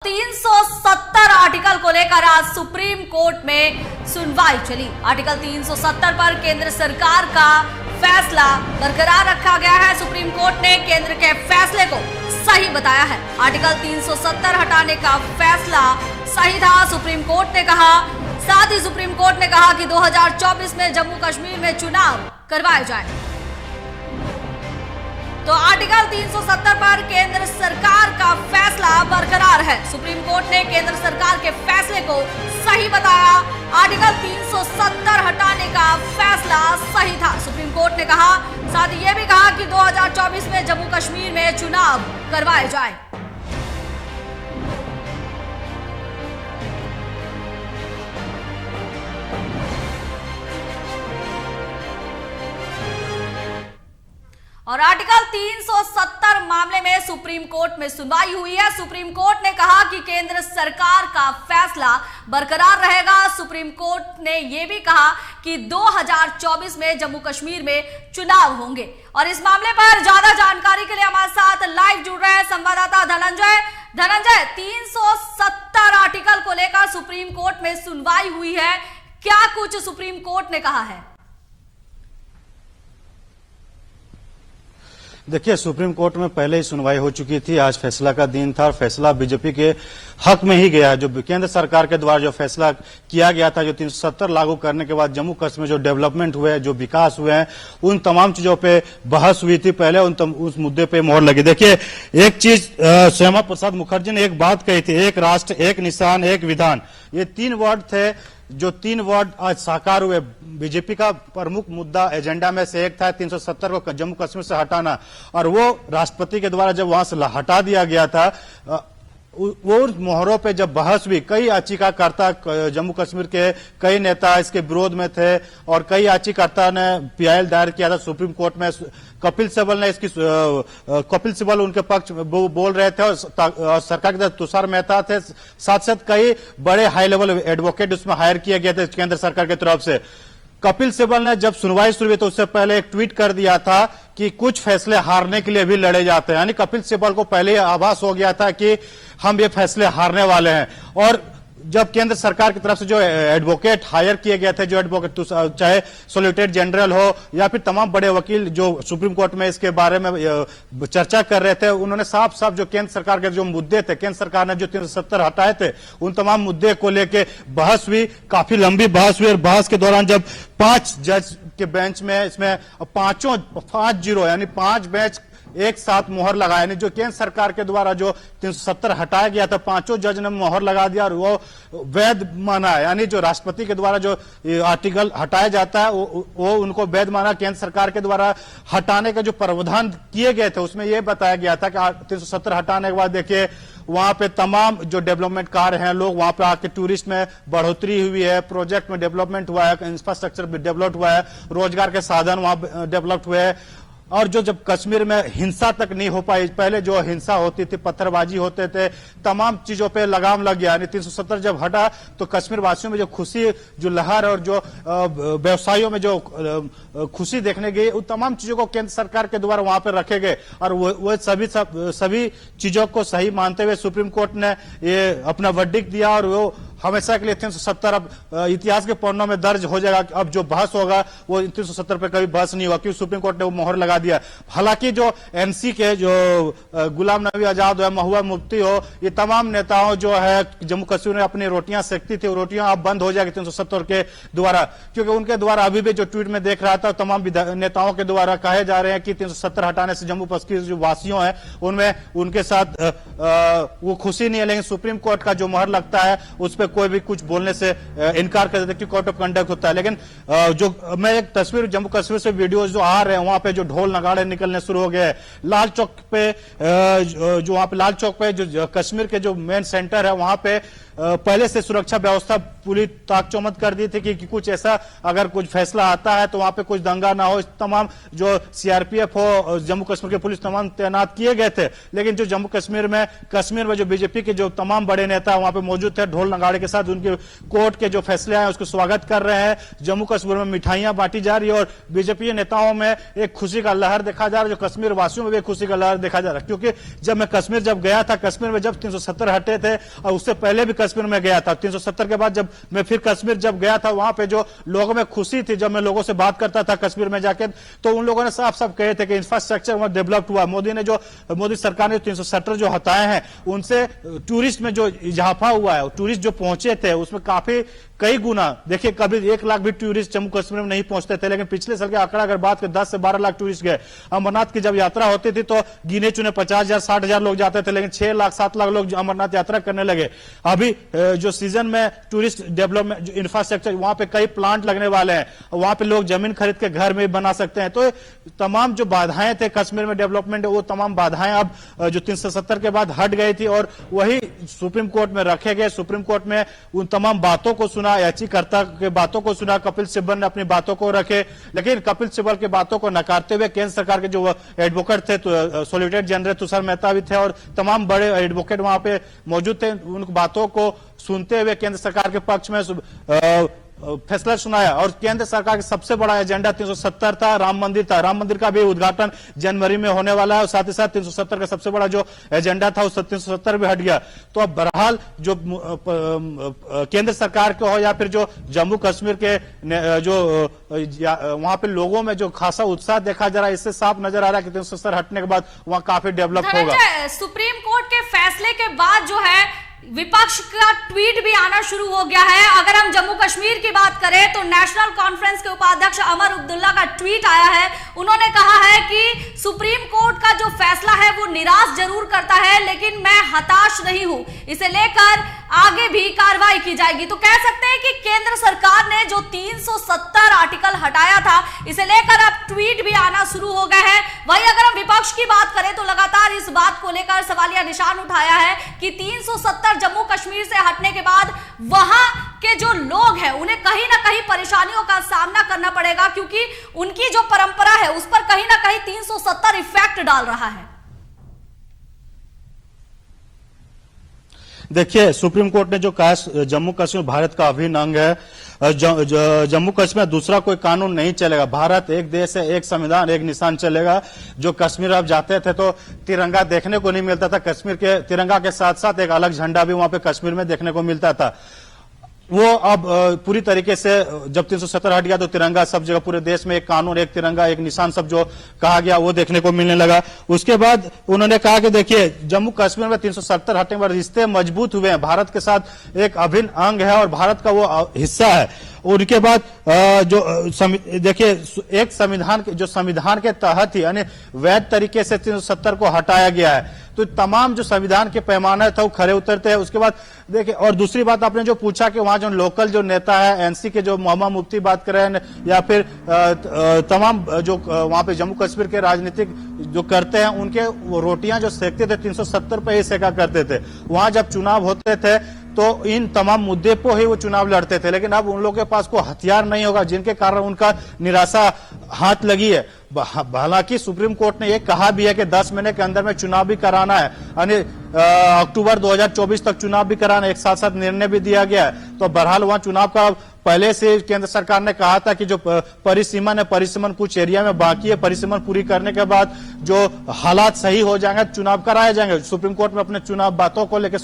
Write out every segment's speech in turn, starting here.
370 article को लेकर आज सुप्रीम कोर्ट में सुनवाई चली। आर्टिकल 370 पर केंद्र सरकार का फैसला बरकरार रखा गया है। सुप्रीम कोर्ट ने केंद्र के फैसले को सही बताया है। आर्टिकल 370 हटाने का फैसला सही था, सुप्रीम कोर्ट ने कहा। साथ ही सुप्रीम कोर्ट ने कहा कि 2024 में जम्मू कश्मीर में चुनाव करवाए जाए। तो आर्टिकल 370 पर केंद्र सरकार का फैसला बरकरार है। सुप्रीम कोर्ट ने केंद्र सरकार के फैसले को सही बताया। आर्टिकल 370 हटाने का फैसला सही था, सुप्रीम कोर्ट ने कहा। साथ ही यह भी कहा कि 2024 में जम्मू कश्मीर में चुनाव करवाए जाए। और आर्टिकल 370 मामले में सुप्रीम कोर्ट में सुनवाई हुई है। सुप्रीम कोर्ट ने कहा कि केंद्र सरकार का फैसला बरकरार रहेगा। सुप्रीम कोर्ट ने यह भी कहा कि 2024 में जम्मू कश्मीर में चुनाव होंगे। और इस मामले पर ज्यादा जानकारी के लिए हमारे साथ लाइव जुड़ रहे हैं संवाददाता धनंजय। 370 आर्टिकल को लेकर सुप्रीम कोर्ट में सुनवाई हुई है, क्या कुछ सुप्रीम कोर्ट ने कहा है? देखिए, सुप्रीम कोर्ट में पहले ही सुनवाई हो चुकी थी। आज फैसला का दिन था और फैसला बीजेपी के हक में ही गया है। जो केंद्र सरकार के द्वारा जो फैसला किया गया था, जो 370 लागू करने के बाद जम्मू कश्मीर में जो डेवलपमेंट हुए, जो विकास हुए हैं, उन तमाम चीजों पे बहस हुई थी। पहले उस मुद्दे पे मोहर लगी। देखिए, एक चीज श्यामा प्रसाद मुखर्जी ने एक बात कही थी, एक राष्ट्र एक निशान एक विधान। ये 3 वर्ड थे, जो 3 वर्ड आज साकार हुए। बीजेपी का प्रमुख मुद्दा एजेंडा में से एक था 370 को जम्मू कश्मीर से हटाना, और वो राष्ट्रपति के द्वारा जब वहां से हटा दिया गया था, वो मोहरों पे जब बहस हुई, कई याचिकाकर्ता जम्मू कश्मीर के कई नेता इसके विरोध में थे और कई याचिकाकर्ता ने पीआईएल दायर किया था सुप्रीम कोर्ट में। कपिल सिब्बल उनके पक्ष बोल रहे थे और सरकार के तुषार मेहता थे। साथ साथ कई बड़े हाई लेवल एडवोकेट उसमें हायर किए गए थे केंद्र सरकार की तरफ से। कपिल सिब्बल ने जब सुनवाई शुरू हुई तो उससे पहले एक ट्वीट कर दिया था कि कुछ फैसले हारने के लिए भी लड़े जाते हैं। यानी कपिल सिब्बल को पहले ही आभास हो गया था कि हम ये फैसले हारने वाले हैं। और जब केंद्र सरकार की तरफ से जो एडवोकेट हायर किए गए थे, जो एडवोकेट चाहे सॉलिसिटर जनरल हो या फिर तमाम बड़े वकील जो सुप्रीम कोर्ट में इसके बारे में चर्चा कर रहे थे, उन्होंने साफ साफ जो केंद्र सरकार के जो मुद्दे थे, केंद्र सरकार ने जो 370 हटाए थे, उन तमाम मुद्दे को लेकर बहस हुई। काफी लंबी बहस हुई और बहस के दौरान जब 5 जज के बेंच में इसमें 5-0 यानी 5 बेंच एक साथ मोहर लगाया। यानी जो केंद्र सरकार के द्वारा जो 370 हटाया गया था, 5 जज ने मोहर लगा दिया और वो वैध माना है। यानी जो राष्ट्रपति के द्वारा जो आर्टिकल हटाया जाता है वो उनको वैध माना। केंद्र सरकार के द्वारा हटाने के जो प्रावधान किए गए थे उसमें यह बताया गया था कि 370 हटाने के बाद देखिए वहां पे तमाम जो डेवलपमेंट कार्य हैं, लोग वहां पे आके टूरिस्ट में बढ़ोतरी हुई है, प्रोजेक्ट में डेवलपमेंट हुआ है, इंफ्रास्ट्रक्चर भी डेवलप हुआ है, रोजगार के साधन वहां डेवलप हुए हैं। और जब कश्मीर में हिंसा तक नहीं हो पाई, पहले जो हिंसा होती थी, पत्थरबाजी होते थे, तमाम चीजों पे लगाम लग गया। 370 जब हटा तो कश्मीर वासियों में जो खुशी, जो लहर और जो व्यवसायियों में जो खुशी देखने गई, उन तमाम चीजों को केंद्र सरकार के द्वारा वहां पर रखे गए। और वो सभी चीजों को सही मानते हुए सुप्रीम कोर्ट ने ये अपना वर्डिक्ट दिया और वो हमेशा के लिए 370 अब इतिहास के पन्नों में दर्ज हो जाएगा। अब जो बहस होगा वो 370 पे कभी बहस नहीं होगा, क्योंकि सुप्रीम कोर्ट ने वो मोहर लगा दिया। हालांकि जो एनसी के जो गुलाम नबी आजाद हो, महबूबा मुफ्ती हो, ये तमाम नेताओं जो है जम्मू कश्मीर में अपनी रोटियां सेकती थी, वो रोटियां अब बंद हो जाएगी 370 के द्वारा। क्योंकि उनके द्वारा अभी भी जो ट्वीट में देख रहा था, तमाम नेताओं के द्वारा कहे जा रहे हैं कि 370 हटाने से जम्मू कश्मीर जो वासियों है उनमें उनके साथ वो खुशी नहीं है। लेकिन सुप्रीम कोर्ट का जो मोहर लगता है उस पर कोई भी कुछ बोलने से इनकार कर देते, कोर्ट ऑफ कंडक्ट होता है। लेकिन जो मैं एक तस्वीर जम्मू कश्मीर से वीडियोस जो आ रहे हैं, वहां पे जो ढोल नगाड़े निकलने शुरू हो गए। लाल चौक पे जो वहां पे लाल चौक पे जो कश्मीर के जो मेन सेंटर है, वहां पे पहले से सुरक्षा व्यवस्था पूरी ताक चौमत कर दी थी कि कुछ ऐसा अगर कुछ फैसला आता है तो वहां पे कुछ दंगा ना हो। तमाम जो सीआरपीएफ हो, जम्मू कश्मीर के पुलिस तमाम तैनात किए गए थे। लेकिन जो जम्मू कश्मीर में जो बीजेपी के जो तमाम बड़े नेता वहां पे मौजूद थे, ढोल नगाड़े के साथ उनके कोर्ट के जो फैसले आए उसको स्वागत कर रहे हैं। जम्मू कश्मीर में मिठाइयां बांटी जा रही है और बीजेपी नेताओं में एक खुशी का लहर देखा जा रहा है, जो कश्मीर वासियों में भी खुशी का लहर देखा जा रहा है। क्योंकि जब मैं कश्मीर जब गया था, कश्मीर में जब 370 हटे थे और उससे पहले भी कश्मीर में गया था, 370 के बाद जब मैं फिर कश्मीर जब गया था, वहां पे जो लोगों में खुशी थी, जब मैं लोगों से बात करता था कश्मीर में जाके, तो उन लोगों ने साफ साफ कहे थे कि इंफ्रास्ट्रक्चर वहां डेवलप हुआ। मोदी सरकार ने 370 जो हटाए हैं उनसे टूरिस्ट में जो इजाफा हुआ है, टूरिस्ट जो पहुंचे थे उसमें काफी कई गुना, देखिए कभी 1 लाख भी टूरिस्ट जम्मू कश्मीर में नहीं पहुंचते थे, लेकिन पिछले साल के आंकड़ा अगर बात करें 10 से 12 लाख टूरिस्ट गए। अमरनाथ की जब यात्रा होती थी तो गिने चुने 50,000 60,000 लोग जाते थे, लेकिन 6 लाख 7 लाख लोग अमरनाथ यात्रा करने लगे। अभी जो सीजन में टूरिस्ट डेवलपमेंट इंफ्रास्ट्रक्चर, वहां पे कई प्लांट लगने वाले हैं, वहां पे लोग जमीन खरीद के घर में बना सकते हैं। तो तमाम जो बाधाएं थे कश्मीर में डेवलपमेंट, वो तमाम बाधाएं अब जो 370 के बाद हट गई थी और वही सुप्रीम कोर्ट में रखे गए। सुप्रीम कोर्ट में उन तमाम बातों को सुना, याचिकाकर्ता के बातों को सुना, कपिल सिब्बल ने अपनी बातों को रखे, लेकिन कपिल सिब्बल की बातों को नकारते हुए केंद्र सरकार के जो एडवोकेट थे, तो सॉलिसिटर जनरल तुषार मेहता भी थे और तमाम बड़े एडवोकेट वहां पे मौजूद थे, उन बातों को सुनते हुए केंद्र सरकार के पक्ष में फैसला सुनाया। और केंद्र सरकार का सबसे बड़ा एजेंडा 370 था, राम मंदिर था। राम मंदिर का भी उद्घाटन जनवरी में होने वाला है और साथ ही साथ 370 का सबसे बड़ा जो एजेंडा था उस 370 भी हट गया। तो अब बहरहाल जो केंद्र सरकार के हो या फिर जो जम्मू कश्मीर के जो वहां पे लोगों में जो खासा उत्साह देखा जा रहा है, इससे साफ नजर आ रहा है कि 370 हटने के बाद वहां काफी डेवलप होगा। सुप्रीम कोर्ट के फैसले के बाद जो है विपक्ष का ट्वीट भी आना शुरू हो गया है। अगर हम जम्मू कश्मीर की बात करें तो नेशनल कॉन्फ्रेंस के उपाध्यक्ष अमर अब्दुल्ला का ट्वीट आया है। उन्होंने कहा है कि सुप्रीम कोर्ट का जो फैसला है वो निराश जरूर करता है, लेकिन मैं हताश नहीं हूं, इसे लेकर आगे भी कार्रवाई की जाएगी। तो कह सकते हैं कि केंद्र सरकार ने जो 370 आर्टिकल हटाया था, इसे लेकर अब ट्वीट भी आना शुरू हो गए हैं। वहीं अगर हम विपक्ष की बात करें तो लगातार इस बात को लेकर सवालिया निशान उठाया है कि 370 जम्मू कश्मीर से हटने के बाद वहां के जो लोग हैं उन्हें कहीं ना कहीं परेशानियों का सामना करना पड़ेगा, क्योंकि उनकी जो परंपरा है उस पर कहीं ना कहीं 370 इफेक्ट डाल रहा है। देखिए, सुप्रीम कोर्ट ने जो कहा जम्मू कश्मीर भारत का अभिन्न अंग है, जम्मू कश्मीर में दूसरा कोई कानून नहीं चलेगा। भारत एक देश है, एक संविधान, एक निशान चलेगा। जो कश्मीर आप जाते थे तो तिरंगा देखने को नहीं मिलता था, कश्मीर के तिरंगा के साथ साथ एक अलग झंडा भी वहां पे कश्मीर में देखने को मिलता था। वो अब पूरी तरीके से जब 370 हट गया तो तिरंगा सब जगह पूरे देश में एक कानून, एक तिरंगा, एक निशान सब जो कहा गया वो देखने को मिलने लगा। उसके बाद उन्होंने कहा कि देखिए जम्मू कश्मीर में 370 हटने के बाद रिश्ते मजबूत हुए हैं, भारत के साथ एक अभिन्न अंग है और भारत का वो हिस्सा है। उनके बाद जो देखिए एक संविधान जो संविधान के तहत ही यानी वैध तरीके से 370 को हटाया गया है, तो तमाम जो संविधान के पैमाने था वो खरे उतरते हैं। उसके बाद देखिए, और दूसरी बात आपने जो पूछा कि वहां जो लोकल जो नेता है एनसी के जो मोहम्मद मुफ्ती बात कर रहे हैं या फिर तमाम जो वहां पे जम्मू कश्मीर के राजनीतिक जो करते हैं, उनके वो रोटियां जो सेकते थे 370 पे ही सेका करते थे। वहां जब चुनाव होते थे तो इन तमाम मुद्दे पर ही वो चुनाव लड़ते थे, लेकिन अब उन लोगों के पास कोई हथियार नहीं होगा, जिनके कारण उनका निराशा हाथ लगी है। हालांकि सुप्रीम कोर्ट ने यह कहा भी है कि 10 महीने के अंदर में चुनाव भी कराना है, यानी अक्टूबर 2024 तक चुनाव भी कराना, एक साथ साथ निर्णय भी दिया गया है। तो बहरहाल वहां चुनाव का पहले से केंद्र सरकार ने कहा था कि जो परिसीमन है, परिसीमन कुछ एरिया में बाकी है, परिसीमन पूरी करने के बाद जो हालात सही हो जाएंगे चुनाव कराए जाएंगे। सुप्रीम कोर्ट में अपने चुनाव बातों को लेकर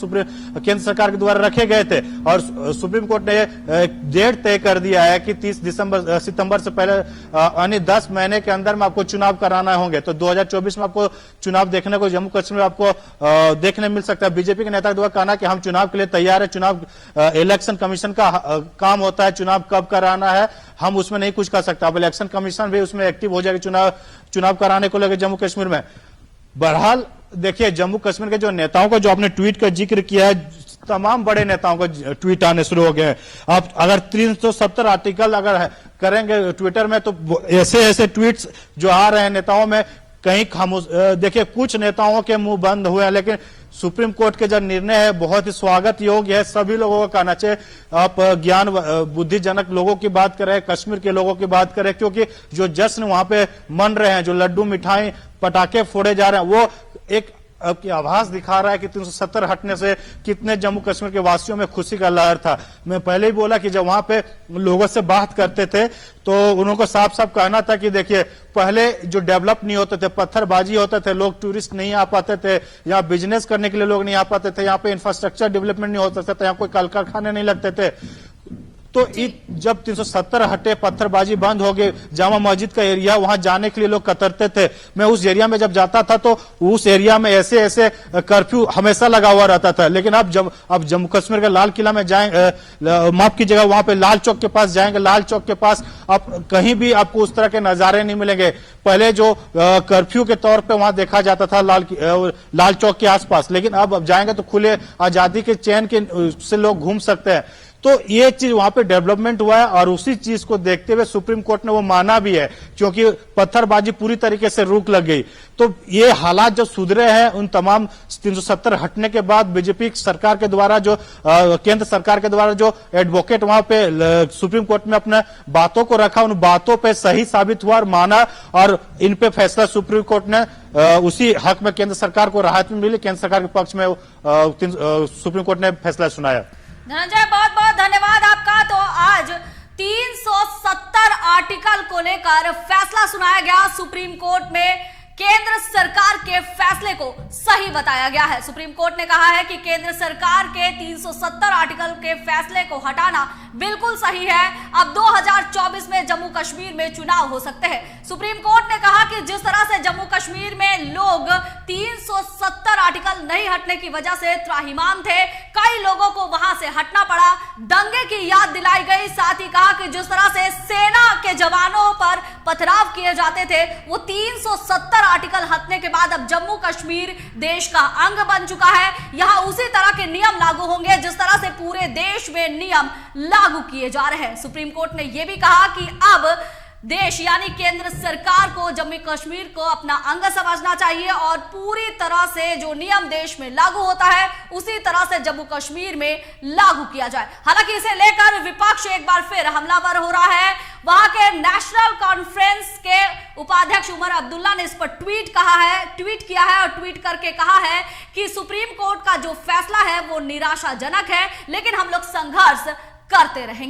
केंद्र सरकार के द्वारा रखे गए थे और सुप्रीम कोर्ट ने डेट तय कर दिया है कि 30 सितंबर से पहले यानी 10 महीने के अंदर में आपको चुनाव कराना होंगे। तो 2024 में आपको चुनाव देखने को जम्मू कश्मीर में आपको देखने मिल सकता है। बीजेपी के नेता के द्वारा कहना कि हम चुनाव के लिए तैयार है, चुनाव इलेक्शन कमीशन का काम होता है, चुनाव कब कराना है हम उसमें नहीं कुछ कर सकता। अब इलेक्शन कमीशन भी उसमें एक्टिव हो जाएगा चुनाव कराने को लेकर जम्मू कश्मीर में। बहरहाल देखिए, जम्मू कश्मीर के जो नेताओं को जो आपने ट्वीट का जिक्र किया है, तमाम बड़े नेताओं को ट्वीट आने शुरू हो गए हैं। आप अगर 370 आर्टिकल अगर करेंगे ट्विटर में तो ऐसे ऐसे ट्वीट्स जो आ रहे हैं नेताओं में, कहीं खामोश। देखिए, कुछ नेताओं के मुंह बंद हुए हैं, लेकिन सुप्रीम कोर्ट के जो निर्णय है बहुत ही स्वागत योग्य है। सभी लोगों को कहना चाहिए। आप ज्ञान बुद्धिजनक लोगों की बात करें, कश्मीर के लोगों की बात करें, क्योंकि जो जश्न वहां पे मन रहे हैं, जो लड्डू मिठाई पटाखे फोड़े जा रहे हैं, वो एक अब की आभास दिखा रहा है कि 370 हटने से कितने जम्मू कश्मीर के वासियों में खुशी का लहर था। मैं पहले ही बोला कि जब वहां पे लोगों से बात करते थे तो उनको साफ साफ कहना था कि देखिए, पहले जो डेवलप नहीं होते थे, पत्थरबाजी होते थे, लोग टूरिस्ट नहीं आ पाते थे, यहाँ बिजनेस करने के लिए लोग नहीं आ पाते थे, यहाँ पे इंफ्रास्ट्रक्चर डेवलपमेंट नहीं होता था, यहाँ कोई कल कारखाने नहीं लगते थे। तो जब 370 हटे, पत्थरबाजी बंद हो गई, जामा मस्जिद का एरिया, वहां जाने के लिए लोग कतरते थे। मैं उस एरिया में जब जाता था तो उस एरिया में ऐसे ऐसे कर्फ्यू हमेशा लगा हुआ रहता था। लेकिन अब जम्मू कश्मीर के लाल किला में जाएंगे, माफ कीजिएगा, वहां पे लाल चौक के पास जाएंगे, लाल चौक के पास अब कहीं भी आपको उस तरह के नजारे नहीं मिलेंगे। पहले जो कर्फ्यू के तौर पे वहां देखा जाता था लाल चौक के आसपास, लेकिन अब जाएंगे तो खुले आजादी के चैन के से लोग घूम सकते हैं। तो ये चीज वहां पे डेवलपमेंट हुआ है और उसी चीज को देखते हुए सुप्रीम कोर्ट ने वो माना भी है, क्योंकि पत्थरबाजी पूरी तरीके से रोक लग गई। तो ये हालात जब सुधरे हैं, उन तमाम 370 हटने के बाद बीजेपी सरकार के द्वारा जो केंद्र सरकार के द्वारा जो एडवोकेट वहां पे सुप्रीम कोर्ट में अपने बातों को रखा, उन बातों पे सही साबित हुआ और माना, और इन पे फैसला सुप्रीम कोर्ट ने उसी हक में केंद्र सरकार को राहत मिली। केंद्र सरकार के पक्ष में सुप्रीम कोर्ट ने फैसला सुनाया। धनंजय, बहुत बहुत धन्यवाद आपका। तो आज 370 आर्टिकल को लेकर फैसला सुनाया गया सुप्रीम कोर्ट में। केंद्र सरकार के फैसले को सही बताया गया है। सुप्रीम कोर्ट ने कहा है कि केंद्र सरकार के 370 आर्टिकल के फैसले को हटाना बिल्कुल सही है। अब 2024 में जम्मू कश्मीर में चुनाव हो सकते हैं। सुप्रीम कोर्ट ने कहा कि जिस तरह से जम्मू कश्मीर में लोग 370 आर्टिकल नहीं हटने की वजह से त्राहिमाम थे, कई लोगों को वहां से हटना पड़ा, दंगे की याद दिलाई गई। साथ ही कहा कि जिस तरह से सेना के जवानों पर पथराव किए जाते थे, वो 370 आर्टिकल हटने के बाद अब जम्मू कश्मीर देश का अंग बन चुका है। यहां उसी तरह के नियम लागू होंगे जिस तरह से पूरे देश में नियम लागू किए जा रहे हैं। सुप्रीम कोर्ट ने यह भी कहा कि अब देश यानी केंद्र सरकार को जम्मू कश्मीर को अपना अंग समझना चाहिए और पूरी तरह से जो नियम देश में लागू होता है उसी तरह से जम्मू कश्मीर में लागू किया जाए। हालांकि इसे लेकर विपक्ष एक बार फिर हमलावर हो रहा है। वहां के नेशनल कॉन्फ्रेंस के उपाध्यक्ष उमर अब्दुल्ला ने इस पर ट्वीट किया है और ट्वीट करके कहा है कि सुप्रीम कोर्ट का जो फैसला है वो निराशाजनक है, लेकिन हम लोग संघर्ष करते रहेंगे।